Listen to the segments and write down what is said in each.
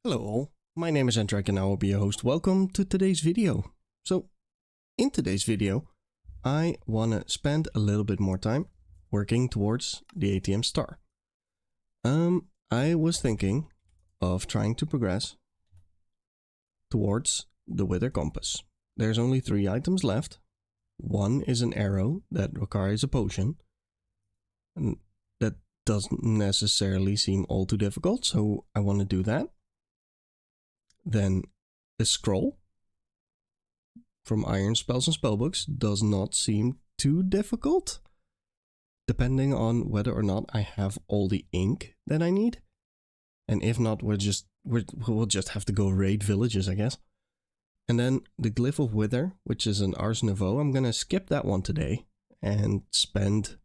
Hello all, my name is Enchanting and I will be your host. Welcome to today's video. So, in today's video, I want to spend a little bit more time working towards the ATM star. I was thinking of trying to progress towards the wither compass. There's only 3 items left. One is an arrow that requires a potion. And that doesn't necessarily seem all too difficult, so I want to do that. Then a scroll from Irons Spells and Spellbooks does not seem too difficult, depending on whether or not I have all the ink that I need. And if not, we'll just have to go raid villages, I guess. And then the Glyph of Wither, which is an Ars Nouveau. I'm gonna skip that one today and spend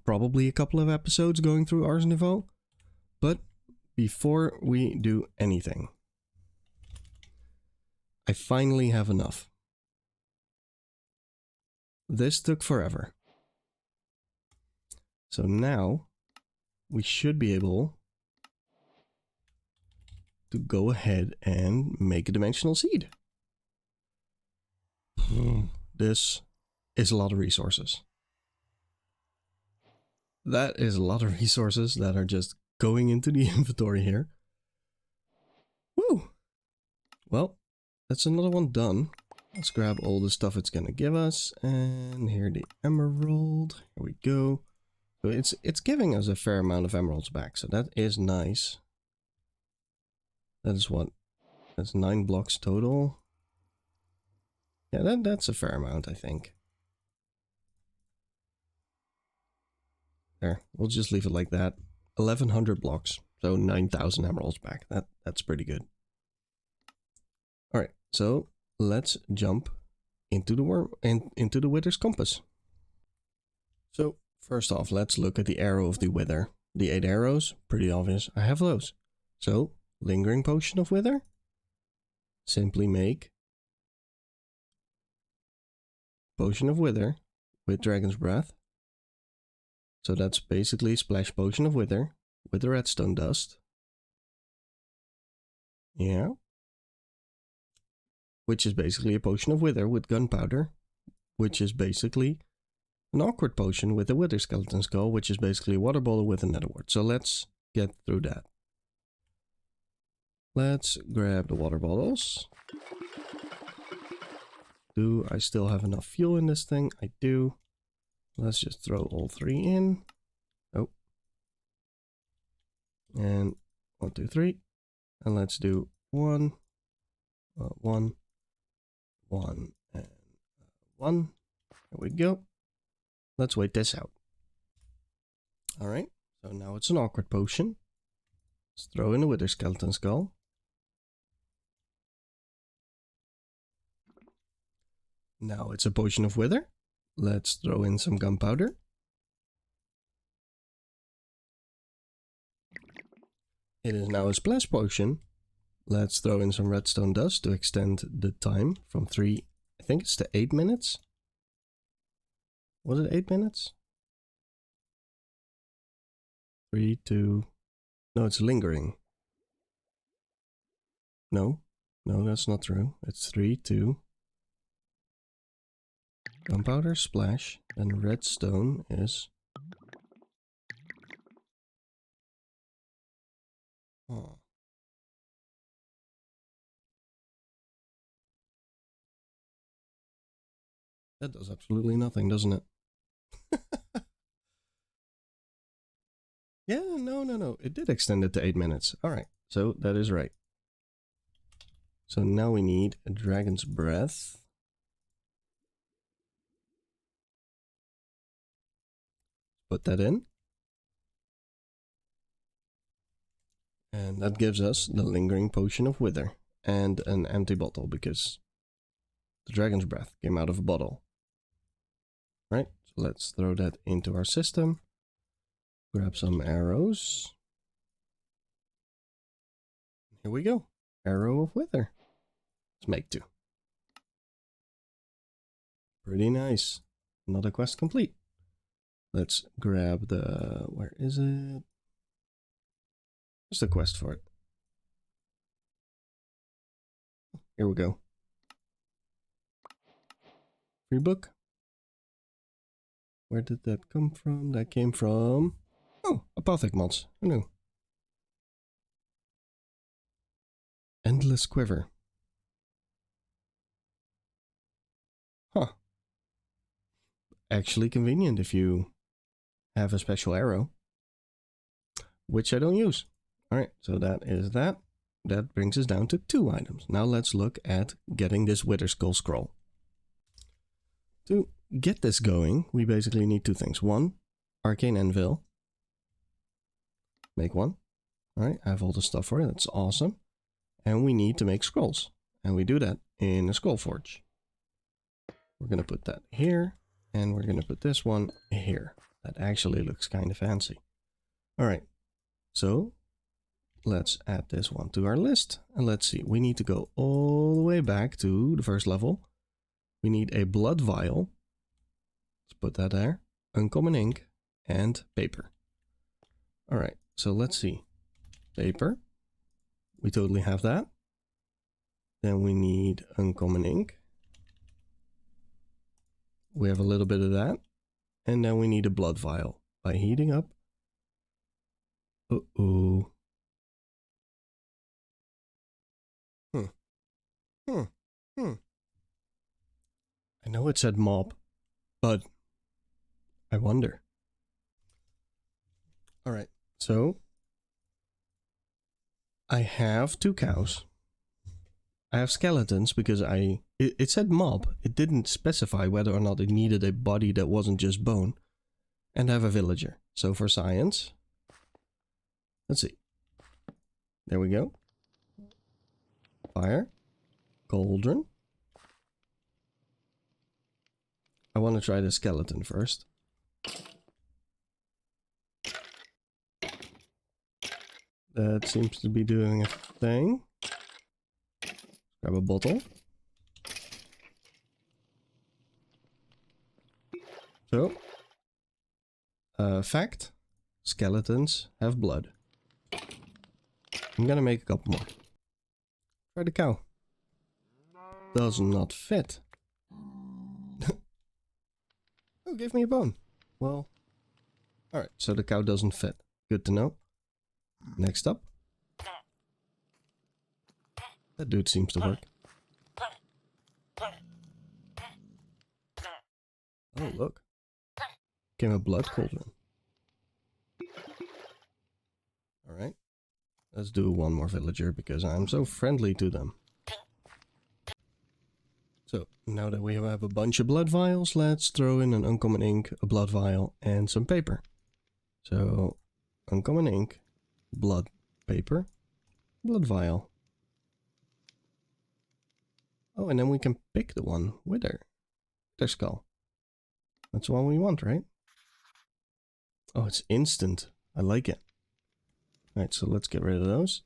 probably a couple of episodes going through Ars Nouveau. But before we do anything, I finally have enough. This took forever. So now we should be able to go ahead and make a dimensional seed. This is a lot of resources. That is a lot of resources that are just going into the inventory here. Woo! Well, that's another one done. Let's grab all the stuff it's gonna give us, and here the emerald. Here we go. So it's giving us a fair amount of emeralds back, so that is nice. That is what? That's 9 blocks total. Yeah, that's a fair amount, I think. There, we'll just leave it like that. 1100 blocks, so 9,000 emeralds back. That's pretty good. All right, so let's jump into the Wither's compass. So first off, let's look at the arrow of the Wither. The 8 arrows, pretty obvious. I have those. So lingering potion of Wither. Simply make potion of Wither with Dragon's Breath. So that's basically splash potion of Wither with the redstone dust. Yeah. Which is basically a potion of Wither with gunpowder, which is basically an awkward potion with a Wither skeleton skull, which is basically a water bottle with a nether wart. So let's get through that. Let's grab the water bottles. Do I still have enough fuel in this thing? I do. Let's just throw all 3 in. Oh. And 1, 2, 3. And let's do 1, 1, 1, and 1. There we go. Let's wait this out. Alright, so now it's an awkward potion. Let's throw in a Wither skeleton skull. Now it's a potion of Wither. Let's throw in some gunpowder. It is now a splash potion. Let's throw in some redstone dust to extend the time from 3, I think it's to 8 minutes. Was it 8 minutes? 3 to... No, it's lingering. No, that's not true. It's 3 to... Gunpowder, splash, and redstone is... Oh. That does absolutely nothing, doesn't it? Yeah, no. It did extend it to 8 minutes. Alright, so that is right. So now we need a Dragon's Breath. Put that in. And that gives us the Lingering Potion of Wither. And an empty bottle, because the Dragon's Breath came out of a bottle. Right, so let's throw that into our system. Grab some arrows. Here we go. Arrow of Wither. Let's make 2. Pretty nice. Another quest complete. Let's grab the... Where is it? Where's the quest for it? Here we go. Free book. Where did that come from? That came from... Oh, Apothic mods. Who knew? Endless Quiver. Huh. Actually convenient if you have a special arrow. Which I don't use. Alright, so that is that. That brings us down to 2 items. Now let's look at getting this Wither Skull scroll. To get this going, we basically need 2 things. 1, Arcane Anvil. Make 1. Alright, I have all the stuff for it. That's awesome. And we need to make scrolls. And we do that in a scroll forge. We're going to put that here. And we're going to put this one here. That actually looks kind of fancy. Alright, so let's add this one to our list. And let's see, we need to go all the way back to the first level. We need a blood vial. Let's put that there. Uncommon ink and paper. Alright, so let's see. Paper. We totally have that. Then we need uncommon ink. We have a little bit of that. And then we need a blood vial. By heating up. Uh-oh. I know it said mob, but I wonder. Alright, so I have 2 cows. I have skeletons because it said mob. It didn't specify whether or not it needed a body that wasn't just bone. And I have a villager. So for science, let's see. There we go. Fire. Cauldron. I want to try the skeleton first. That seems to be doing a thing. Grab a bottle. So, fact, skeletons have blood. I'm gonna make a couple more. Try the cow. Does not fit. Oh, give me a bone. Well, alright, so the cow doesn't fit. Good to know. Next up. That dude seems to work. Oh, look. Came a blood cauldron. Alright. Let's do one more villager because I'm so friendly to them. So, now that we have a bunch of blood vials, let's throw in an uncommon ink, a blood vial, and some paper. So, uncommon ink, blood, paper, blood vial. Oh, and then we can pick the one with their skull. That's the one we want, right? Oh, it's instant. I like it. Alright, so let's get rid of those.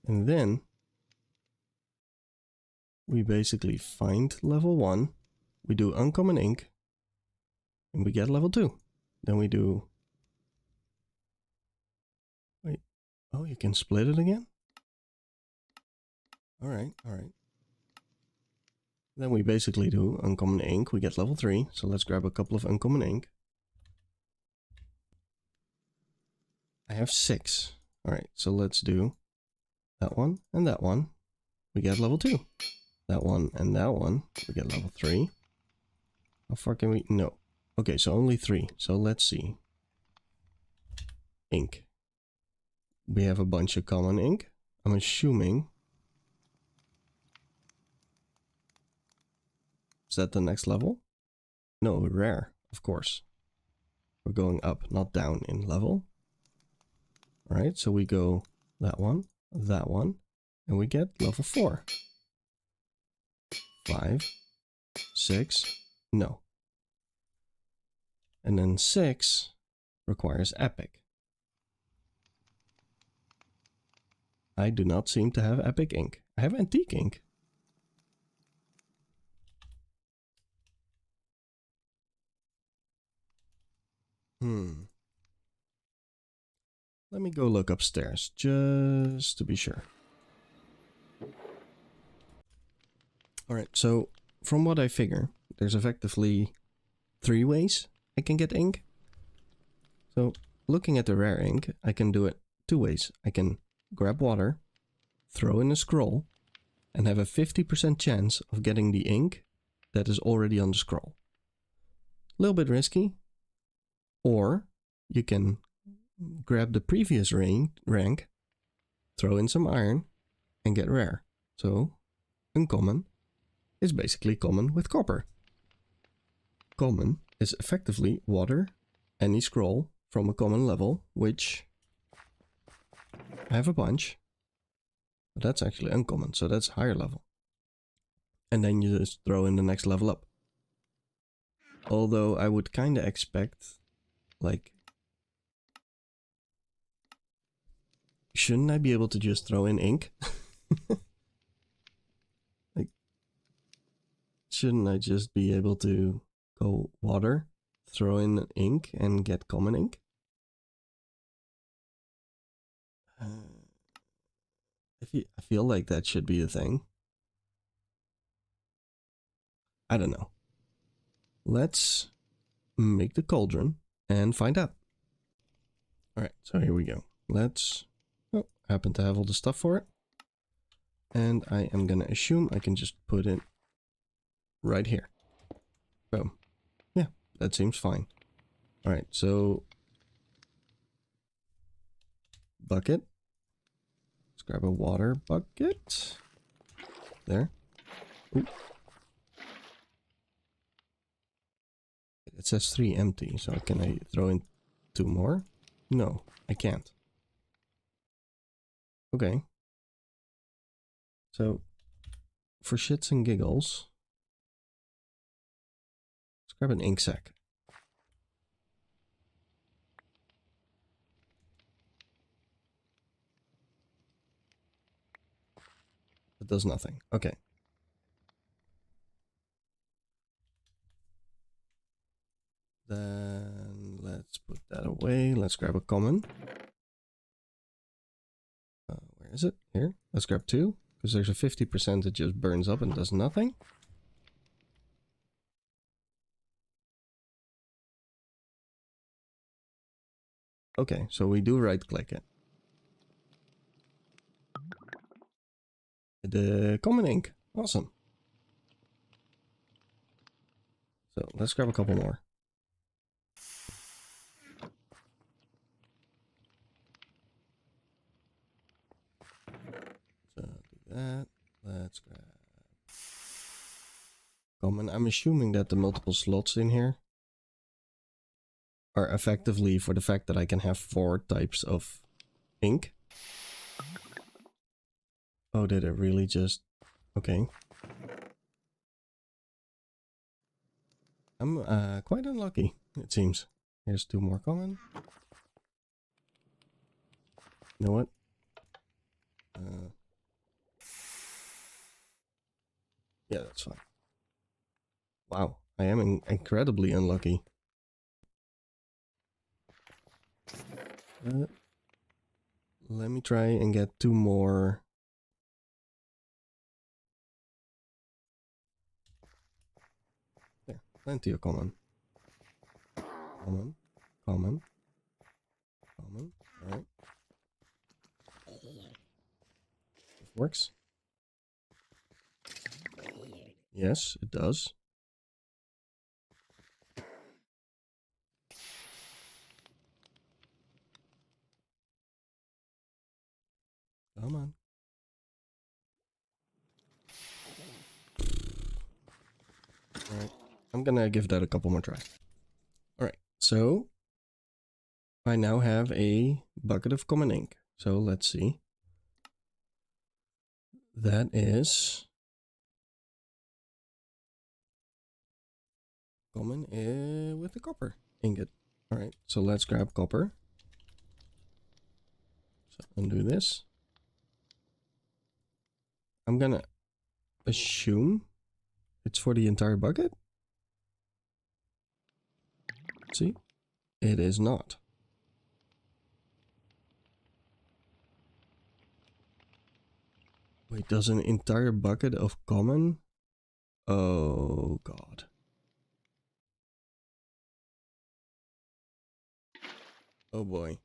And then we basically find level 1. We do uncommon ink. And we get level 2. Then we do... Wait. Oh, you can split it again? Alright, alright. Then we basically do uncommon ink. We get level 3. So let's grab a couple of uncommon ink. I have 6. Alright, so let's do that one and that one. We get level 2. That one and that one. We get level 3. How far can we... No. Okay, so only 3. So let's see. Ink. We have a bunch of common ink. I'm assuming... Is that the next level? No, rare, of course. We're going up, not down in level. Alright, so we go that one, and we get level 4. 5, 6, no. And then 6 requires epic. I do not seem to have epic ink. I have antique ink. Let me go look upstairs, just to be sure. Alright, so from what I figure, there's effectively 3 ways I can get ink. So looking at the rare ink, I can do it 2 ways. I can grab water, throw in a scroll, and have a 50% chance of getting the ink that is already on the scroll. A little bit risky. Or you can grab the previous rank, throw in some iron, and get rare. So uncommon is basically common with copper. Common is effectively water, any scroll from a common level, which I have a bunch. But that's actually uncommon, so that's higher level. And then you just throw in the next level up. Although I would kind of expect, like, shouldn't I be able to just throw in ink? Like, shouldn't I just be able to go water, throw in ink, and get common ink? I feel like that should be the thing. I don't know. Let's make the cauldron and find out. Alright, so here we go. Let's... Oh, I happen to have all the stuff for it. And I am gonna assume I can just put it right here. Boom. Yeah, that seems fine. Alright, so... bucket. Let's grab a water bucket. There. Ooh. It says 3 empty, so can I throw in 2 more? No, I can't. Okay. So, for shits and giggles, let's grab an ink sac. It does nothing. Okay. Then let's put that away. Let's grab a common. Where is it? Here. Let's grab 2. Because there's a 50% that just burns up and does nothing. Okay, so we do right click it. The common ink. Awesome. So let's grab a couple more. So do that. Let's grab common. I'm assuming that the multiple slots in here are effectively for the fact that I can have 4 types of ink. Oh, did it really just... Okay. I'm quite unlucky, it seems. Here's 2 more common. You know what? Yeah, that's fine. Wow, I am incredibly unlucky. Let me try and get 2 more. There, plenty of common. Common, common, common. Alright. This works. Yes, it does. Come on. Alright, I'm gonna give that a couple more tries. Alright, so I now have a bucket of common ink. So let's see. That is common with the copper ingot. Alright, so let's grab copper. So undo this. I'm gonna assume it's for the entire bucket. See, it is not. Wait, does an entire bucket of common Oh god. Oh boy.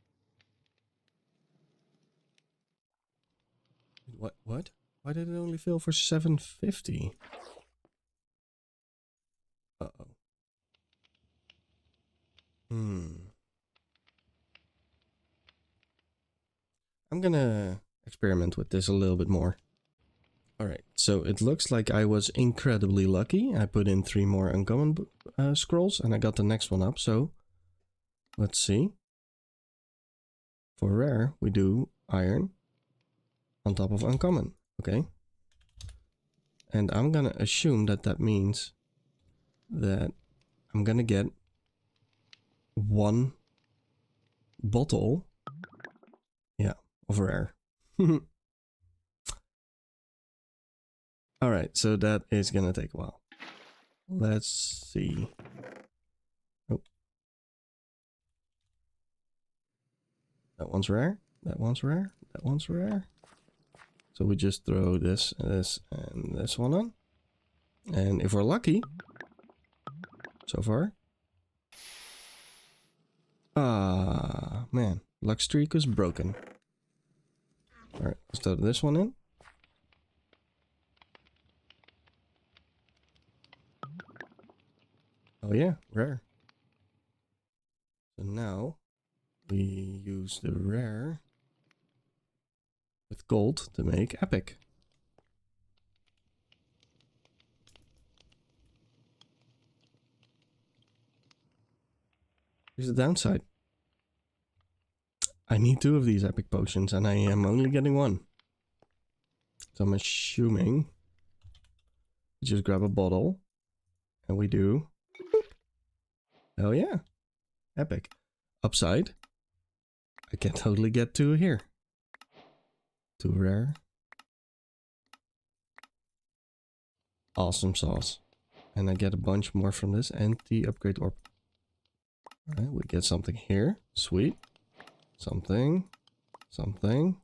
What? Why did it only fill for 750? Uh-oh. I'm gonna experiment with this a little bit more. Alright, so it looks like I was incredibly lucky. I put in 3 more uncommon scrolls and I got the next one up, so let's see. For rare, we do iron on top of uncommon, okay? And I'm gonna assume that that means that I'm gonna get 1 bottle, yeah, of rare. Alright, so that is gonna take a while. Let's see. Oh. That one's rare, that one's rare, that one's rare. So we just throw this, this, and this one on. And if we're lucky, so far. Ah, man, luck streak was broken. Alright, let's throw this one in. Oh yeah, rare. So now we use the rare with gold to make epic. Here's the downside. I need 2 of these epic potions and I am only getting 1. So I'm assuming we just grab a bottle and we do. Oh yeah, epic. Upside, I can totally get 2 here. 2 rare. Awesome sauce. And I get a bunch more from this and the upgrade orb. Alright, we get something here. Sweet. Something. Something.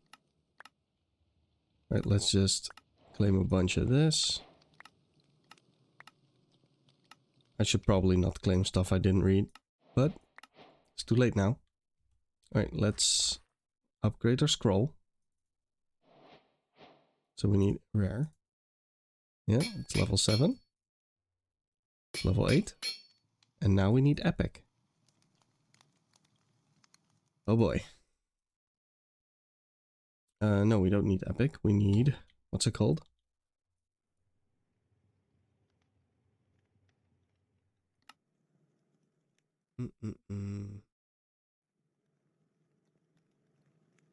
Alright, let's just claim a bunch of this. I should probably not claim stuff I didn't read, but it's too late now. Alright, let's upgrade our scroll. So we need rare. Yeah, it's level 7. Level 8. And now we need epic. Oh boy. No, we don't need epic. We need... what's it called?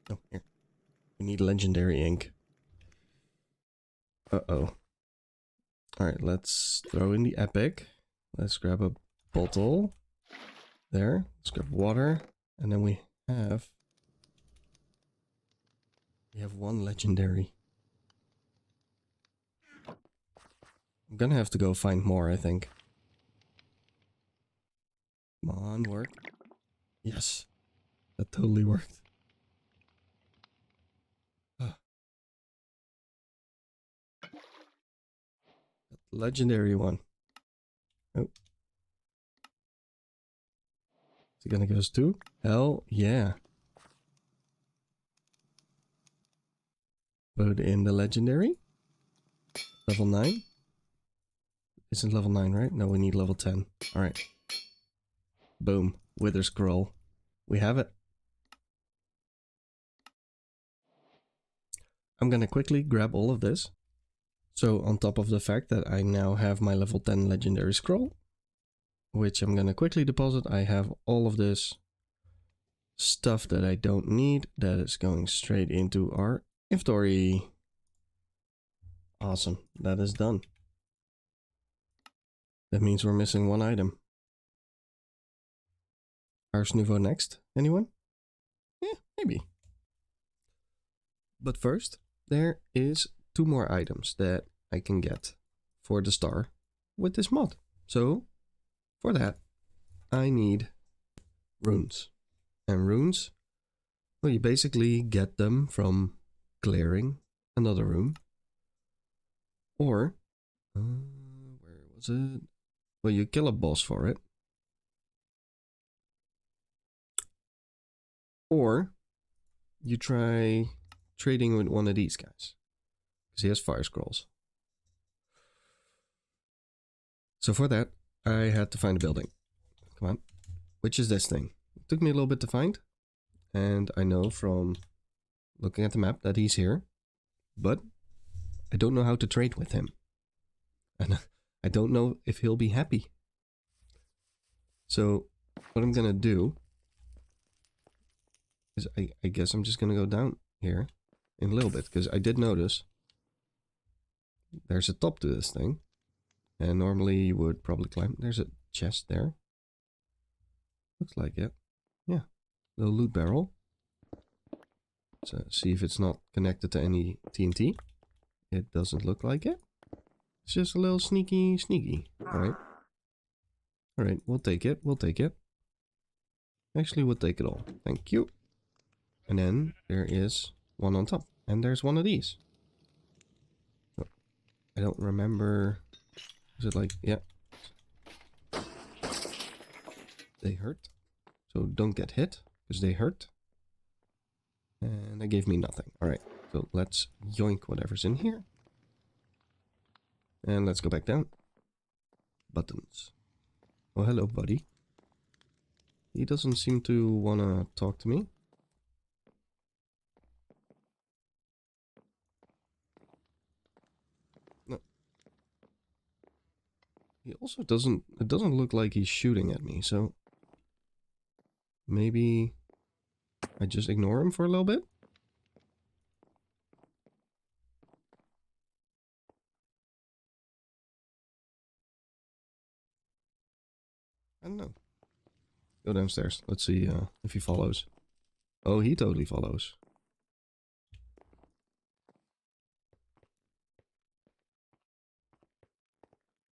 Oh, here. We need legendary ink. Uh-oh. Alright, let's throw in the epic. Let's grab a bottle. There. Let's grab water. And then we have 1 legendary. I'm gonna have to go find more, I think. Come on, work. Yes. That totally worked. Legendary one. Oh. Is he gonna give us 2? Hell yeah. Put in the legendary. Level 9. Isn't level 9, right? No, we need level 10. Alright. Boom. Wither scroll. We have it. I'm gonna quickly grab all of this. So on top of the fact that I now have my level 10 legendary scroll, which I'm gonna quickly deposit, I have all of this stuff that I don't need that is going straight into our inventory. Awesome, that is done. That means we're missing 1 item. Ars Nouveau next, anyone? Yeah, maybe. But first, there is 2 more items that I can get for the star with this mod. So, for that, I need runes. And runes, well, you basically get them from clearing another room. Or, Was it? Well, you kill a boss for it. Or you try trading with one of these guys. Because he has fire scrolls. So for that, I had to find a building. Come on. Which is this thing? It took me a little bit to find. And I know from looking at the map that he's here. But I don't know how to trade with him. And I don't know if he'll be happy. So what I'm going to do is I guess I'm just going to go down here in a little bit. Because I did notice there's a top to this thing. And normally you would probably climb. There's a chest there. Looks like it. Yeah. Little loot barrel. So see if it's not connected to any TNT. It doesn't look like it. It's just a little sneaky. Alright. Alright, we'll take it. We'll take it. Actually, we'll take it all. Thank you. And then there is one on top. And there's one of these. Oh, I don't remember. Is it like, yeah. They hurt. So don't get hit, because they hurt. And they gave me nothing. Alright, so let's yoink whatever's in here. And let's go back down. Buttons. Oh, hello, buddy. He doesn't seem to want to talk to me. No. He also doesn't... It doesn't look like he's shooting at me, so... Maybe... I just ignore him for a little bit? I don't know. Go downstairs. Let's see if he follows. Oh, he totally follows.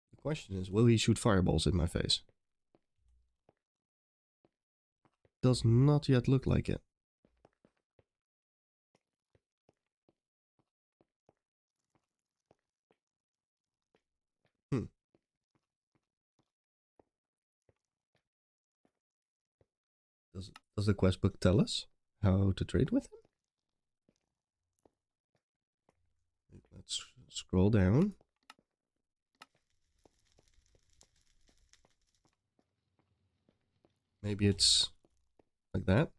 The question is, will he shoot fireballs in my face? Does not yet look like it. Does the quest book tell us how to trade with him? Let's scroll down. Maybe it's like that.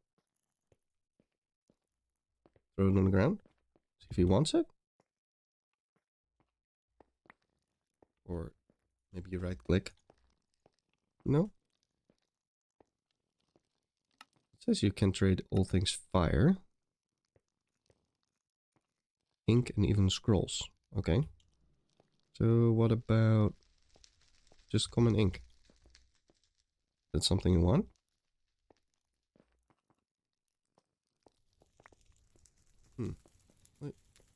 Throw it on the ground. See if he wants it. Or maybe you right click. No. It says you can trade all things fire, ink, and even scrolls. Okay. So what about just common ink? That's something you want?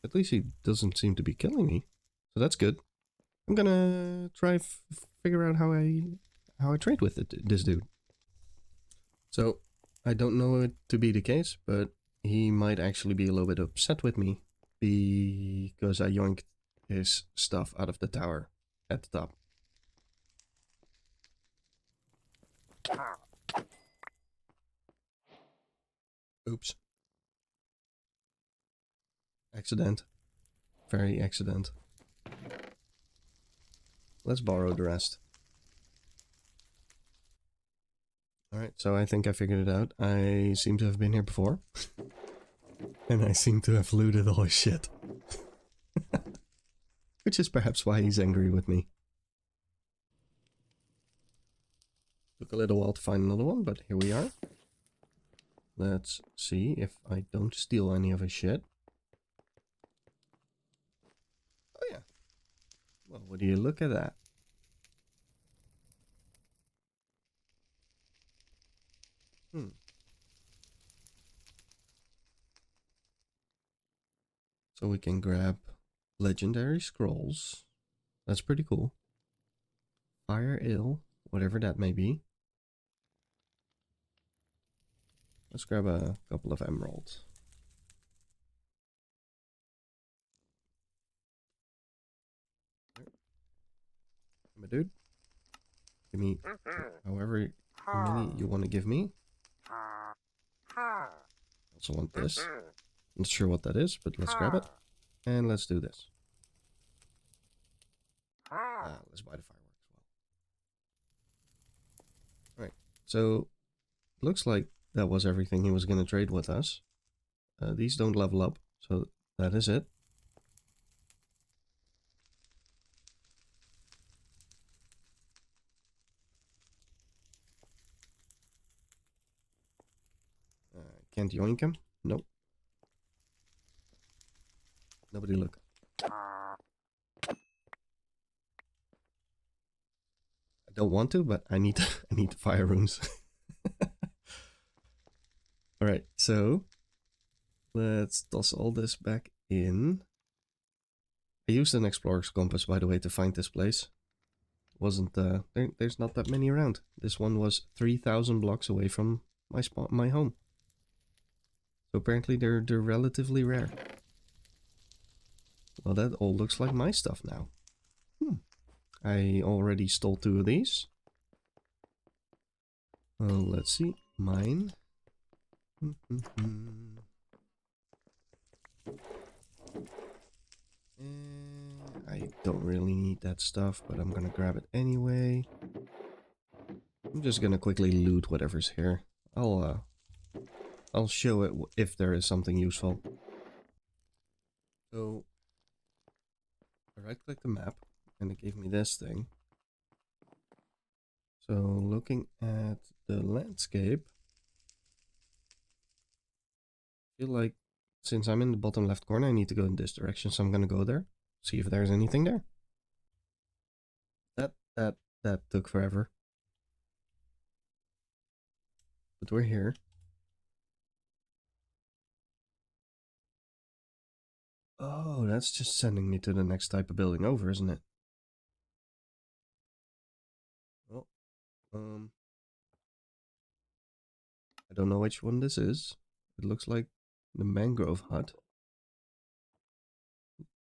At least he doesn't seem to be killing me. So that's good. I'm gonna try figure out how I trade with this dude. So I don't know it to be the case, but he might actually be a little bit upset with me because I yoinked his stuff out of the tower at the top. Oops. Accident. Very accident. Let's borrow the rest. Alright, so I think I figured it out. I seem to have been here before. And I seem to have looted all his shit. Which is perhaps why he's angry with me. Took a little while to find another one, but here we are. Let's see if I don't steal any of his shit. Oh yeah. Well, would you look at that? So we can grab legendary scrolls. That's pretty cool. Fire ill, whatever that may be. Let's grab a couple of emeralds. dude. Give me however many you want to give me. Also want this. Not sure what that is, but let's grab it. And let's do this. Let's buy the fireworks as well. Alright, so looks like that was everything he was going to trade with us. These don't level up, so that is it. Can't yoink him? Nope. Nobody look. I don't want to, but I need to, I need the fire runes. Alright, so let's toss all this back in. I used an explorer's compass, by the way, to find this place. Wasn't there's not that many around. This one was 3,000 blocks away from my spot, my home. So apparently they're relatively rare. Well, that all looks like my stuff now. I already stole 2 of these. Well, let's see. Mine. I don't really need that stuff, but I'm gonna grab it anyway. I'm just gonna quickly loot whatever's here. I'll show it if there is something useful. So I right-click the map, and it gave me this thing. So looking at the landscape, I feel like since I'm in the bottom left corner, I need to go in this direction. So I'm gonna go there, see if there's anything there. That took forever. But we're here. Oh, that's just sending me to the next type of building over, isn't it? Well, I don't know which one this is. It looks like the mangrove hut.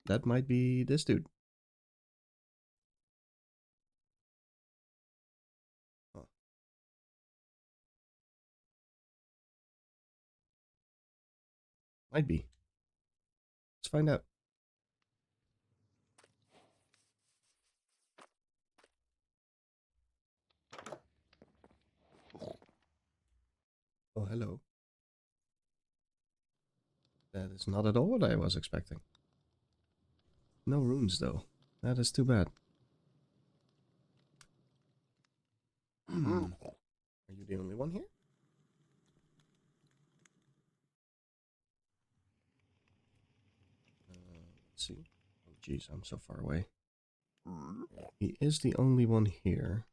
That might be this dude. Huh. Might be. Let's find out. Oh, hello. That is not at all what I was expecting. No runes, though. That is too bad. Are you the only one here? Let's see. Oh, jeez, I'm so far away. He is the only one here.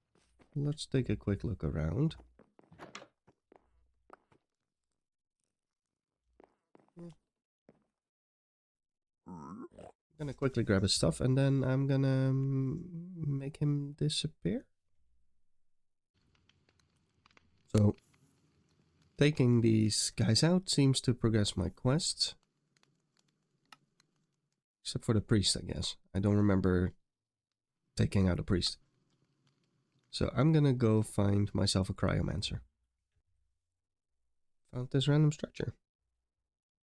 Let's take a quick look around. I'm gonna quickly grab his stuff and then I'm gonna make him disappear. So, taking these guys out seems to progress my quests. Except for the priest, I guess. I don't remember taking out a priest. So I'm gonna go find myself a cryomancer. Found this random structure.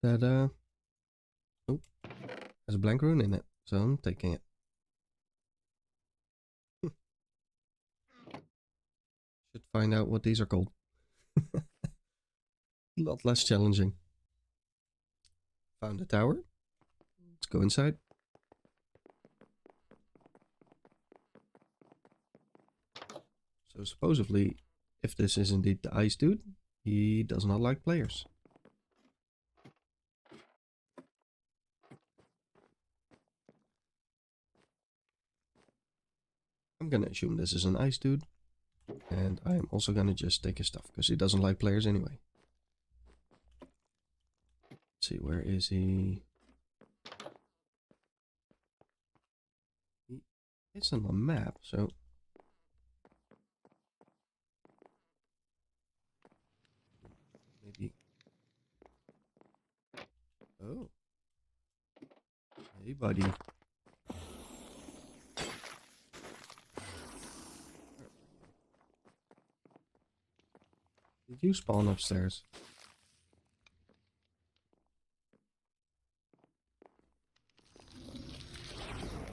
That, oh, has a blank rune in it. So I'm taking it. Should find out what these are called. A lot less challenging. Found a tower. Let's go inside. So supposedly, if this is indeed the ice dude, he does not like players. I'm gonna assume this is an ice dude. And I'm also gonna just take his stuff, because he doesn't like players anyway. Let's see, where is he? He is on the map, so... maybe... Oh. Hey, buddy. Did you spawn upstairs?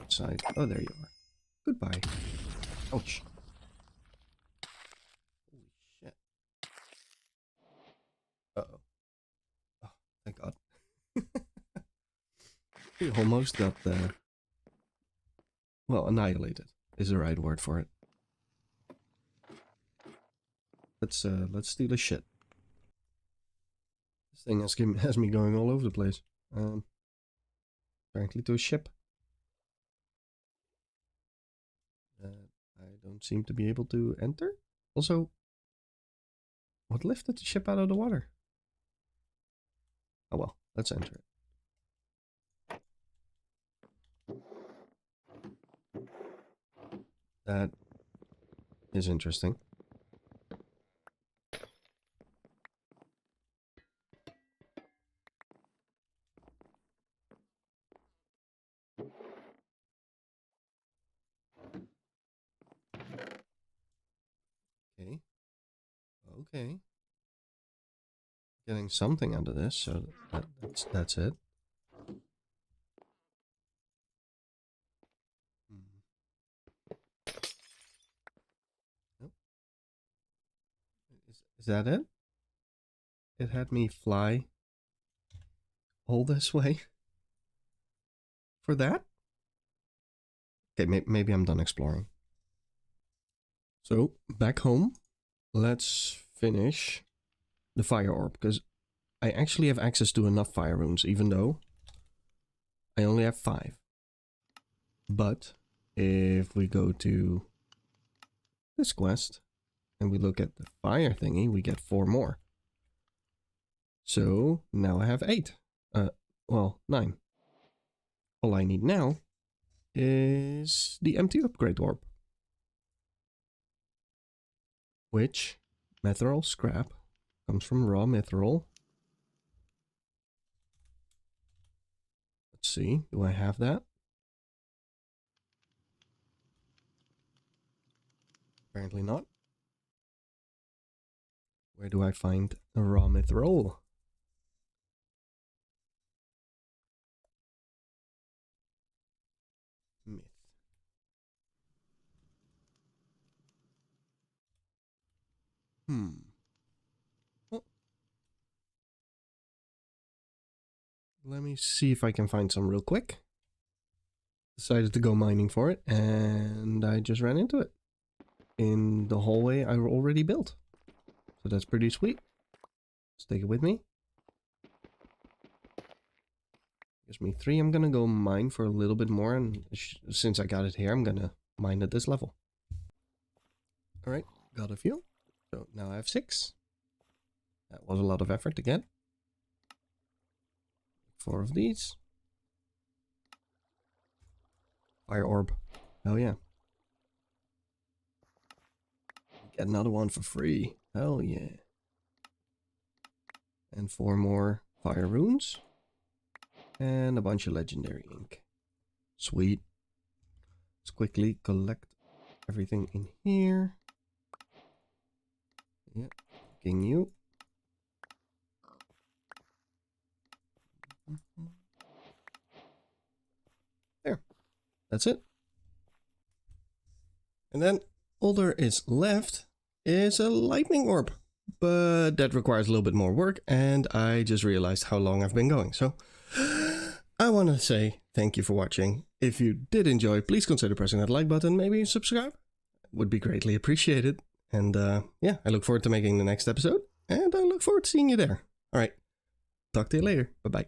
Outside. Oh, there you are. Goodbye. Ouch. Holy shit. Uh-oh. Oh, thank God. We almost got well, annihilated is the right word for it. Let's steal the shit. This thing has me going all over the place. Apparently to a ship. I don't seem to be able to enter. Also, what lifted the ship out of the water? Oh well, let's enter it. That is interesting. Okay. Okay. Getting something out of this, so that's it. Nope. Is that it? It had me fly all this way for that? Okay, maybe I'm done exploring. So, back home, let's finish the fire orb, because I actually have access to enough fire runes, even though I only have 5. But if we go to this quest and we look at the fire thingy, we get 4 more. So now I have 8. Well, 9. All I need now is the empty upgrade orb, which mithril scrap comes from raw mithril. Let's see, do I have that? Apparently not. Where do I find the raw mithril? Myth. Well, let me see if I can find some real quick. Decided to go mining for it, and I just ran into it in the hallway I already built. So that's pretty sweet. Let's take it with me. Gives me 3. I'm gonna go mine for a little bit more, and since I got it here, I'm gonna mine at this level. Alright, got a few. So now I have 6. That was a lot of effort to get. 4 of these. Fire orb. Oh yeah. Get another one for free. Hell yeah. And 4 more fire runes. And a bunch of legendary ink. Sweet. Let's quickly collect everything in here. Yeah. King you. There. That's it. And then all there is left is a lightning orb. But that requires a little bit more work, and I just realized how long I've been going. So I want to say thank you for watching. If you did enjoy, please consider pressing that like button, maybe subscribe. Would be greatly appreciated. And yeah, I look forward to making the next episode, and I look forward to seeing you there. All right, talk to you later. Bye-bye.